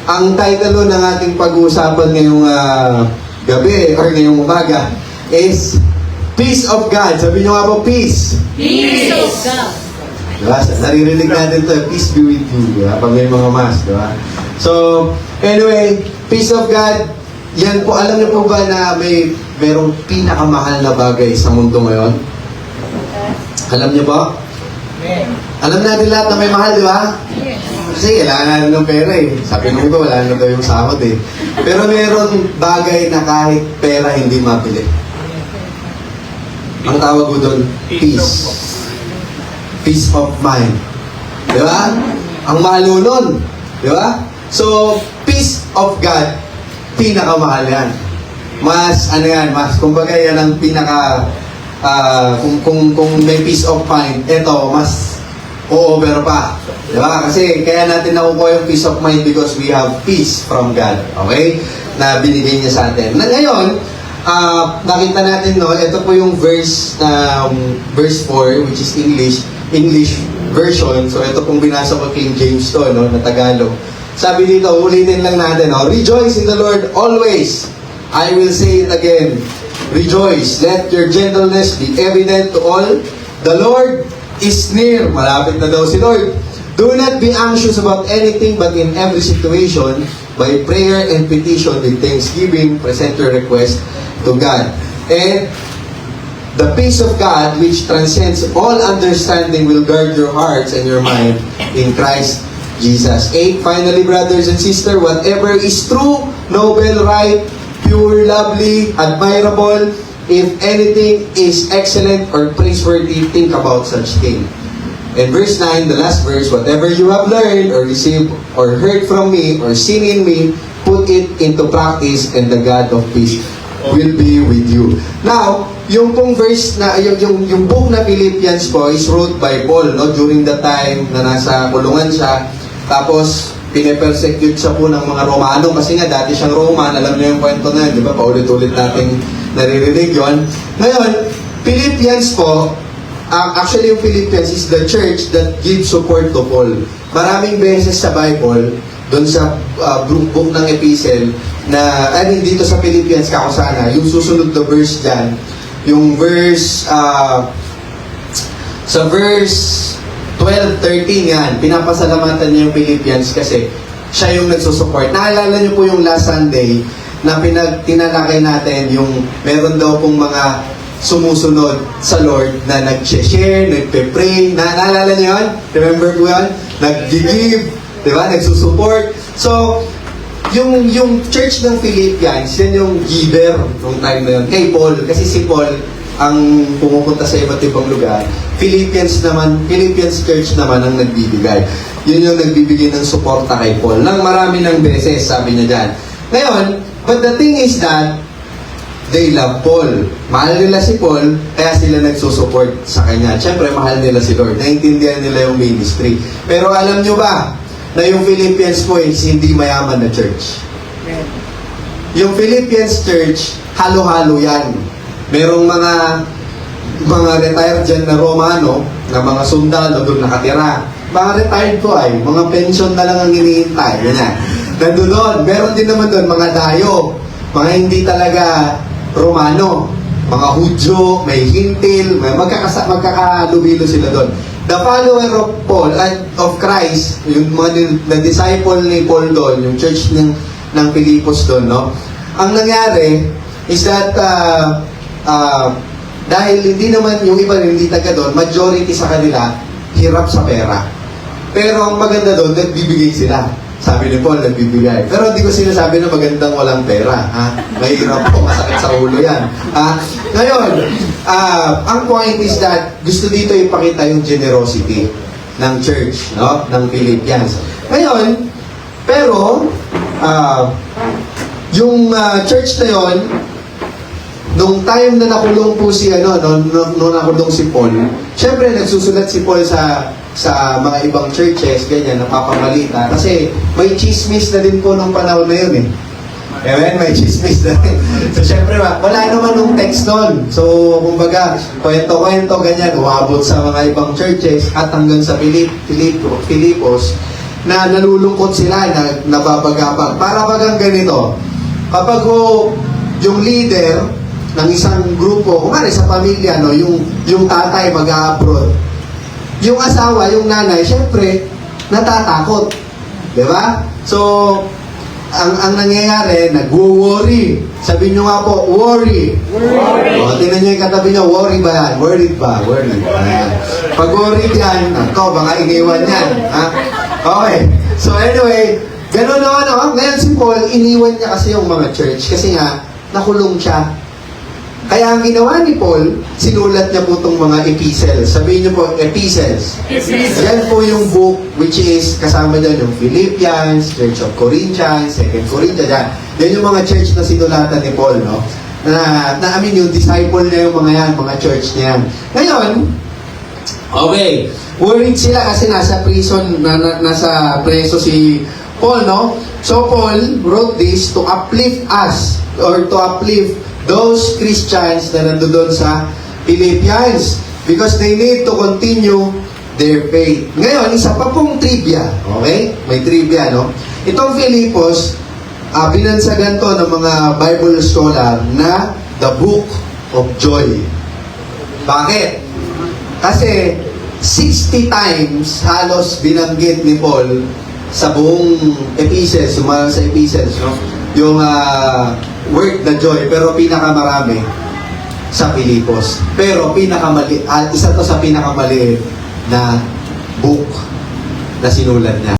Ang title ng ating pag-uusapan ngayong gabi or ngayong umaga is Peace of God. Sabi nyo nga po, peace. Peace of God. Diba? Naririnig natin ito, peace be with you. Diba? Pag may mga mass, diba? So, anyway, peace of God. Yan po, alam niyo po ba na merong pinakamahal na bagay sa mundo ngayon? Alam niyo ba? Alam natin lahat na may mahal, di ba? Kasi kailangan natin ng pera eh. Sabi nung iba, wala na daw yung sahod eh. Pero meron bagay na kahit pera hindi mabili. Ang tawag ko doon, peace. Peace of mind. Di ba? Ang mahal nun. Di ba? So, peace of God, pinakamahal yan. Mas, kumbaga yan ang pinaka, kung may peace of mind, eto, mas o-over pa. Diba? Kasi kaya natin nakukuha yung peace of mind because we have peace from God. Okay? Na binigay niya sa atin. Na ngayon, nakita natin, no, ito po yung verse 4, which is English version. So, ito pong binasa ko King James to, no, na Tagalog. Sabi dito, ulitin lang natin, no, rejoice in the Lord always. I will say it again. Rejoice. Let your gentleness be evident to all. The Lord is near. Malapit na daw si Lord. Do not be anxious about anything, but in every situation, by prayer and petition with thanksgiving, present your request to God. And the peace of God, which transcends all understanding, will guard your hearts and your mind in Christ Jesus. 8. Finally, brothers and sisters, whatever is true, noble, right, pure, lovely, admirable, if anything is excellent or praiseworthy, think about such thing. And verse 9, the last verse, whatever you have learned or received or heard from me or seen in me, put it into practice and the God of peace will be with you. Now, yung pong verse na, yung book na Philippians po is wrote by Paul, no, during the time na nasa kulungan siya. Tapos, pine-persecute siya po ng mga Romano kasi nga dati siyang Roman, alam niyo yung kwento na yun, di ba? Paulit-ulit nating naririnig yun. Ngayon, Philippians po, actually yung Philippians is the church that gives support to Paul. Maraming beses sa Bible, doon sa book ng Epistle, na, dito sa Philippians kako sana, yung susunod na verse dyan, yung verse, sa verse 12-13 yan, pinapasalamatan niya yung Philippians kasi siya yung nagsusupport. Naalala niyo po yung last Sunday na tinalakay natin yung meron daw pong mga sumusunod sa Lord na nag-share, nagpe-pray. Naalala niyo yun? Remember po yun? Nag-give, di ba? Nagsusupport. So, yung church ng Philippians, yan yung giver nung time na yun. Kay Paul, kasi si Paul ang pumupunta sa iba't ibang lugar. Philippians church naman ang nagbibigay. Yun yung nagbibigay ng suporta kay Paul. Nang marami ng beses, sabi niya dyan. Ngayon, but the thing is that, they love Paul. Mahal nila si Paul, kaya sila nagsusupport sa kanya. Siyempre, mahal nila si Lord. Naintindihan nila yung ministry. Pero alam nyo ba, na yung Philippians po is hindi mayaman na church. Yung Philippians church, halo-halo yan. Merong mga retired dyan na Romano, na mga sundalo doon nakatira. Mga retired ko ay, mga pension na lang ang hinihintay. Ganyan. Nandun doon. Meron din naman doon mga dayo. Mga hindi talaga Romano. Mga Hudyo, may Hintil, may magkakalubilo sila doon. The follower of Paul, of Christ, yung mga disciple ni Paul doon, yung church ng Pilipos doon, no? Ang nangyari is that dahil hindi naman yung iba hindi taga doon, majority sa kanila hirap sa pera. Pero ang maganda doon, nagbibigay sila. Sabi ni Paul, nagbibigay. Pero hindi ko sinasabi na magandang walang pera. Ha? Mahirap po, masakit sa ulo yan. Ngayon, ang point is that gusto dito ipakita yung generosity ng church, no? Ng Philippians. Ngayon, pero, yung church na yon, nung time na nakulong po si nung nakulong si Paul, syempre nagsusulat si Paul sa mga ibang churches, ganyan, napapamalita. Kasi may chismis na din po nung panahon na yun eh. Amen? May chismis na rin. So, syempre, wala naman nung text nun. So, kumbaga, kwento-kwento, ganyan, umabot sa mga ibang churches at hanggang sa Filipos, na nalulungkot sila, na nababagabag. Para bagang ganito, kapag yung leader ng isang grupo, kumari sa pamilya, no, yung tatay mag-a-abroad, yung asawa, yung nanay, syempre, natatakot. Di ba? So, ang nangyayari, nag-worry. Sabihin nyo nga po, worry. O, tingnan nyo yung katabi nyo, worry ba yan? Worried ba? Worried. Ayan. Pag worried yan, ako, baka iniwan yan. Ha? Okay. So anyway, ganun na ano. Ngayon si Paul, iniwan niya kasi yung mga church kasi nga, nakulong siya. Kaya ang ginawa ni Paul, sinulat niya po itong mga epistles. Sabihin niyo po, epistles. Yan po yung book which is kasama dyan yung Philippians, Church of Corinthians, 2 Corinthians. Yan yung mga church na sinulatan ni Paul, no? I mean, yung disciple niya yung mga yan, mga church niya yan. Ngayon, okay, worried sila kasi nasa prison, nasa preso si Paul, no? So Paul wrote this to uplift us, or to uplift those Christians na nandoon sa Philippians because they need to continue their faith. Ngayon, isa pa pong trivia. Okay? May trivia, no? Itong Filipos, binansagan to ng mga Bible scholar na the Book of Joy. Bakit? Kasi 60 times halos binanggit ni Paul sa buong epistles, sumala sa epistles, no? Yung word na joy, pero pinakamarami sa Filipos. Pero isa to sa pinakamaliit na book na sinulat niya.